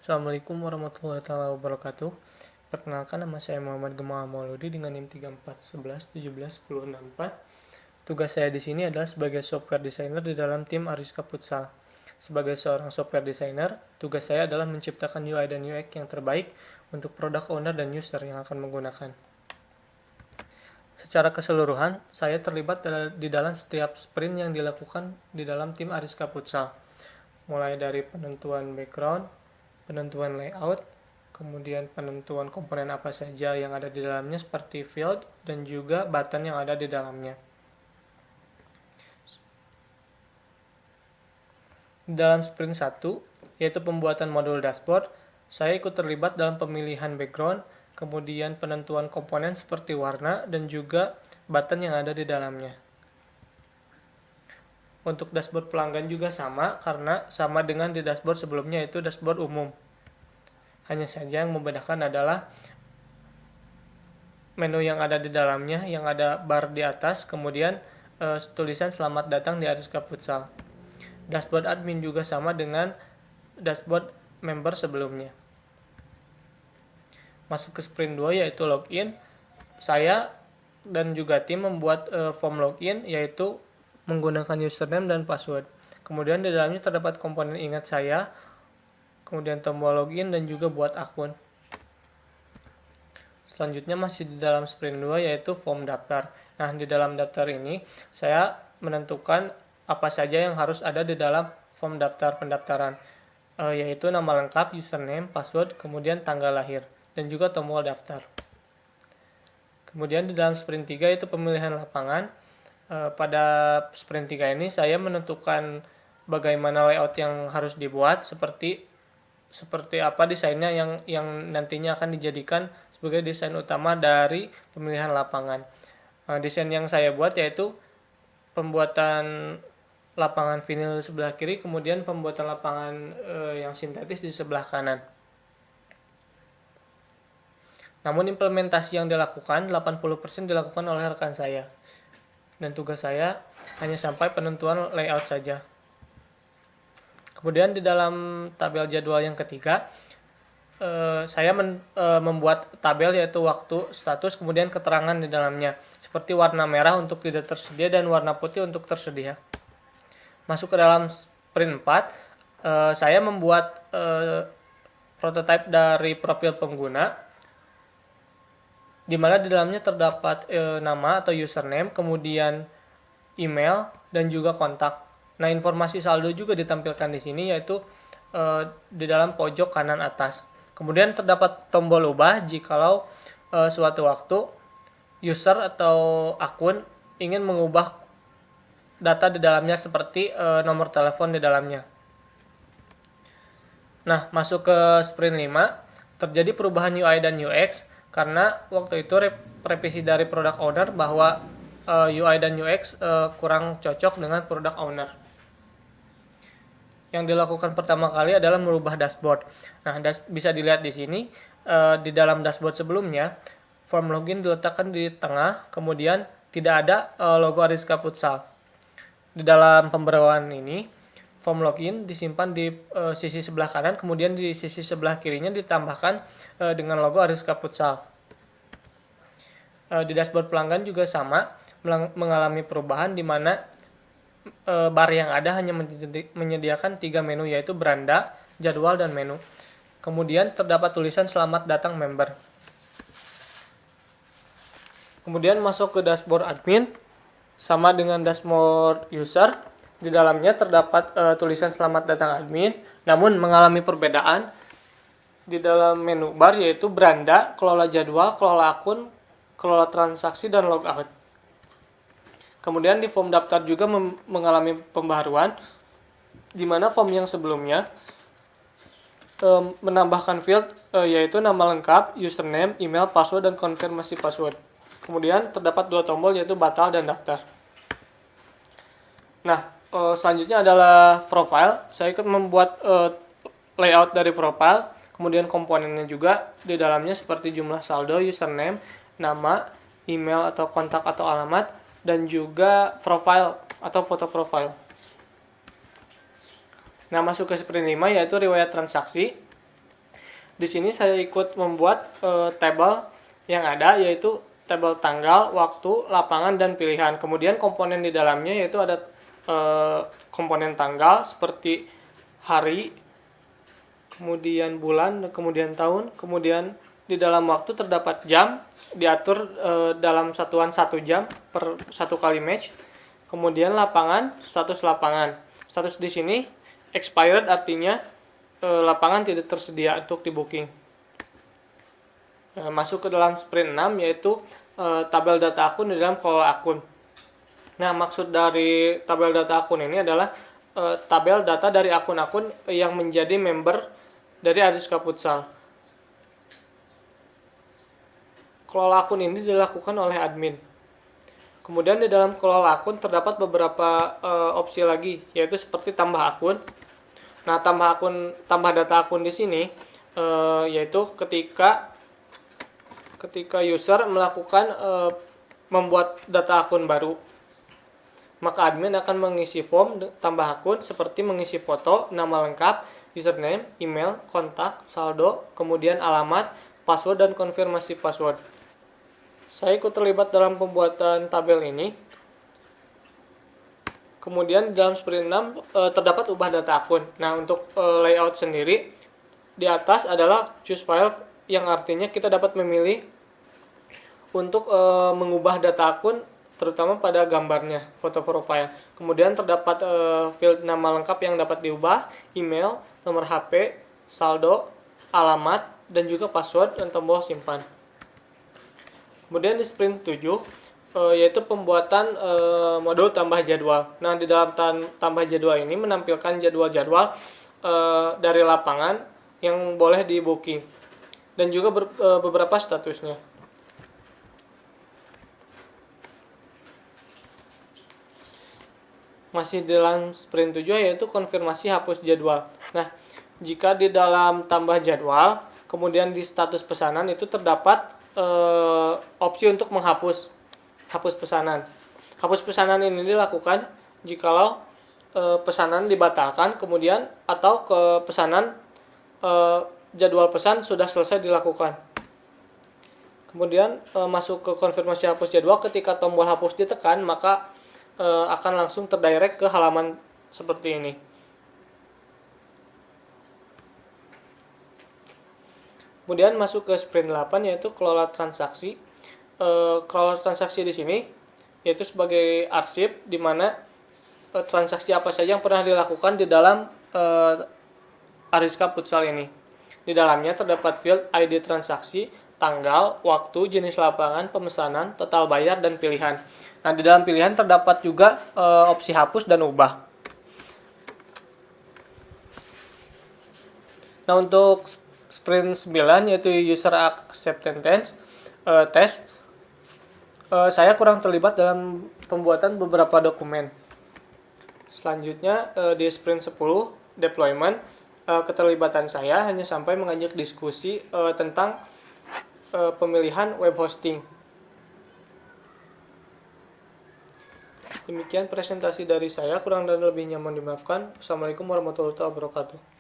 Assalamualaikum warahmatullahi wabarakatuh. Perkenalkan, nama saya Muhammad Gemal Mauludi dengan NIM 3411171064. Tugas saya di sini adalah sebagai software designer di dalam tim Ariska Futsal. Sebagai seorang software designer, tugas saya adalah menciptakan UI dan UX yang terbaik untuk product owner dan user yang akan menggunakan. Secara keseluruhan, saya terlibat di dalam setiap sprint yang dilakukan di dalam tim Ariska Futsal. Mulai dari penentuan background, penentuan layout, kemudian penentuan komponen apa saja yang ada di dalamnya seperti field dan juga button yang ada di dalamnya. Dalam sprint 1, yaitu pembuatan modul dashboard, saya ikut terlibat dalam pemilihan background, kemudian penentuan komponen seperti warna dan juga button yang ada di dalamnya. Untuk dashboard pelanggan juga sama, karena sama dengan di dashboard sebelumnya, yaitu dashboard umum. Hanya saja yang membedakan adalah menu yang ada di dalamnya, yang ada bar di atas, kemudian tulisan selamat datang di Ariska Futsal. Dashboard admin juga sama dengan dashboard member sebelumnya. Masuk ke sprint 2 yaitu login. Saya dan juga tim membuat form login, yaitu menggunakan username dan password. Kemudian di dalamnya terdapat komponen ingat saya, kemudian tombol login dan juga buat akun. Selanjutnya masih di dalam sprint 2 yaitu form daftar. Nah, di dalam daftar ini saya menentukan apa saja yang harus ada di dalam form daftar pendaftaran, yaitu nama lengkap, username, password, kemudian tanggal lahir, dan juga tombol daftar. Kemudian di dalam sprint 3 itu pemilihan lapangan. Pada sprint 3 ini saya menentukan bagaimana layout yang harus dibuat, seperti apa desainnya yang nantinya akan dijadikan sebagai desain utama dari pemilihan lapangan. Desain yang saya buat yaitu pembuatan lapangan vinil sebelah kiri, kemudian pembuatan lapangan yang sintetis di sebelah kanan. Namun implementasi yang dilakukan 80% dilakukan oleh rekan saya, dan tugas saya hanya sampai penentuan layout saja. Kemudian di dalam tabel jadwal yang ketiga, saya membuat tabel yaitu waktu, status, kemudian keterangan di dalamnya, seperti warna merah untuk tidak tersedia dan warna putih untuk tersedia. Masuk ke dalam sprint 4, saya membuat prototipe dari profil pengguna, di mana di dalamnya terdapat nama atau username, kemudian email, dan juga kontak. Nah, informasi saldo juga ditampilkan di sini, yaitu di dalam pojok kanan atas. Kemudian terdapat tombol ubah jikalau suatu waktu user atau akun ingin mengubah data di dalamnya, seperti nomor telepon di dalamnya. Nah, masuk ke sprint 5, terjadi perubahan UI dan UX, karena waktu itu revisi dari product owner bahwa UI dan UX kurang cocok dengan product owner. Yang dilakukan pertama kali adalah merubah dashboard. Nah, bisa dilihat di sini, di dalam dashboard sebelumnya, form login diletakkan di tengah, kemudian tidak ada logo Ariska Futsal. Di dalam pembaruan ini, form login disimpan di sisi sebelah kanan, kemudian di sisi sebelah kirinya ditambahkan dengan logo Ariska Futsal. Di dashboard pelanggan juga sama, mengalami perubahan di mana bar yang ada hanya menyediakan 3 menu, yaitu beranda, jadwal, dan menu. Kemudian terdapat tulisan selamat datang member. Kemudian masuk ke dashboard admin, sama dengan dashboard user. Di dalamnya terdapat tulisan selamat datang admin, namun mengalami perbedaan di dalam menu bar, yaitu beranda, kelola jadwal, kelola akun, kelola transaksi, dan logout. Kemudian di form daftar juga mengalami pembaharuan, di mana form yang sebelumnya menambahkan field yaitu nama lengkap, username, email, password, dan konfirmasi password. Kemudian terdapat 2 tombol, yaitu batal dan daftar. Nah, selanjutnya adalah profile. Saya ikut membuat layout dari profile, kemudian komponennya juga di dalamnya seperti jumlah saldo, username, nama, email atau kontak atau alamat, dan juga profile atau foto profile. Nah, masuk ke sprint 5 yaitu riwayat transaksi. Di sini saya ikut membuat tabel yang ada, yaitu tabel tanggal, waktu, lapangan, dan pilihan. Kemudian komponen di dalamnya yaitu ada komponen tanggal seperti hari, kemudian bulan, kemudian tahun, kemudian di dalam waktu terdapat jam, diatur dalam satuan 1 jam per 1 kali match. Kemudian lapangan, status lapangan. Status di sini expired, artinya lapangan tidak tersedia untuk di booking. Masuk ke dalam sprint 6 yaitu tabel data akun di dalam kelola akun. Nah, maksud dari tabel data akun ini adalah tabel data dari akun-akun yang menjadi member dari Ariska Futsal. Kelola akun ini dilakukan oleh admin. Kemudian di dalam kelola akun terdapat beberapa opsi lagi, yaitu seperti tambah akun. Nah, tambah data akun di sini yaitu ketika user melakukan membuat data akun baru, maka admin akan mengisi form tambah akun seperti mengisi foto, nama lengkap, username, email, kontak, saldo, kemudian alamat, password, dan konfirmasi password. Saya ikut terlibat dalam pembuatan tabel ini. Kemudian dalam sprint 6 terdapat ubah data akun. Nah, untuk layout sendiri di atas adalah choose file, yang artinya kita dapat memilih untuk mengubah data akun, terutama pada gambarnya, foto profile. Kemudian terdapat field nama lengkap yang dapat diubah, email, nomor HP, saldo, alamat, dan juga password dan tombol simpan. Kemudian di sprint 7 yaitu pembuatan modul tambah jadwal. Nah, di dalam tambah jadwal ini menampilkan jadwal-jadwal dari lapangan yang boleh di booking dan juga beberapa statusnya. Masih dalam sprint 7 yaitu konfirmasi hapus jadwal. Nah, jika di dalam tambah jadwal, kemudian di status pesanan itu terdapat opsi untuk menghapus pesanan. Hapus pesanan ini dilakukan jikalau pesanan dibatalkan, kemudian atau pesanan jadwal pesan sudah selesai dilakukan. Kemudian masuk ke konfirmasi hapus jadwal, ketika tombol hapus ditekan, maka akan langsung terdirect ke halaman seperti ini. Kemudian masuk ke sprint 8 yaitu kelola transaksi. Kelola transaksi di sini yaitu sebagai arsip, di mana transaksi apa saja yang pernah dilakukan di dalam Ariska Futsal ini. Di dalamnya terdapat field ID transaksi, tanggal, waktu, jenis lapangan, pemesanan, total bayar, dan pilihan. Nah, di dalam pilihan terdapat juga opsi hapus dan ubah. Nah, untuk sprint 9 yaitu user acceptance test, saya kurang terlibat dalam pembuatan beberapa dokumen. Selanjutnya di sprint 10 deployment, keterlibatan saya hanya sampai mengajak diskusi tentang pemilihan web hosting. Demikian presentasi dari saya, kurang dan lebihnya mohon dimaafkan. Wassalamualaikum warahmatullahi wabarakatuh.